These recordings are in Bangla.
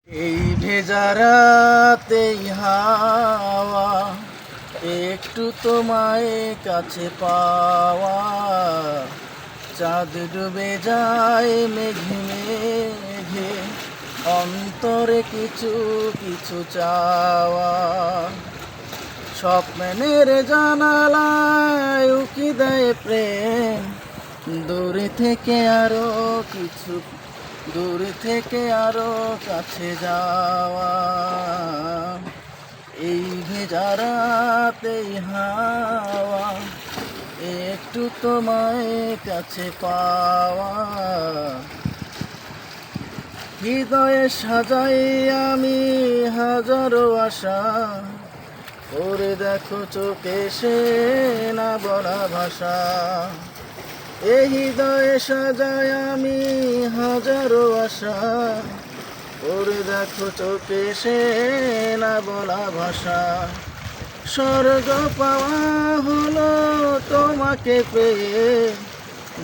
এই ভেজা রাতেই হাওয়া একটু তোমায় কাছে পাওয়া, চাঁদ ডুবে যায় মেঘে মেঘে, অন্তরে কিছু কিছু চাওয়া। স্বপ্নের জানালায় উকি দেয় প্রেম, দূরে থেকে আরো কিছু, দূর থেকে আরো কাছে যাওয়া। এই ভেজা রাতেই হাওয়া একটু তোমায় কাছে পাওয়া, হৃদয়ে সাজাই আমি হাজারো আশা, করে দেখো চোখে সে না বলা ভাষা। এই হৃদয়ে সাজাই আমি হাজারো আশা, করে দেখো চোখে সে না বলা ভাষা। স্বর্গ পাওয়া হলো তোমাকে পেয়ে,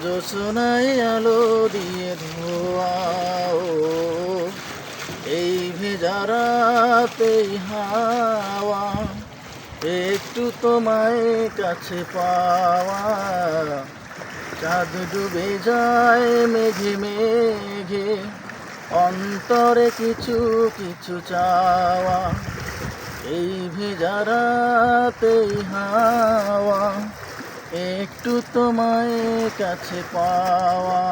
জোছনায় আলো দিয়ে ধোয়া। এই ভেজা রাতেই হাওয়া একটু তোমায় কাছে পাওয়া, চাঁদ ডুবে যায় মেঘে মেঘে, অন্তরে কিছু কিছু চাওয়া। এই ভেজা রাতেই হাওয়া একটু তোমায় কাছে পাওয়া।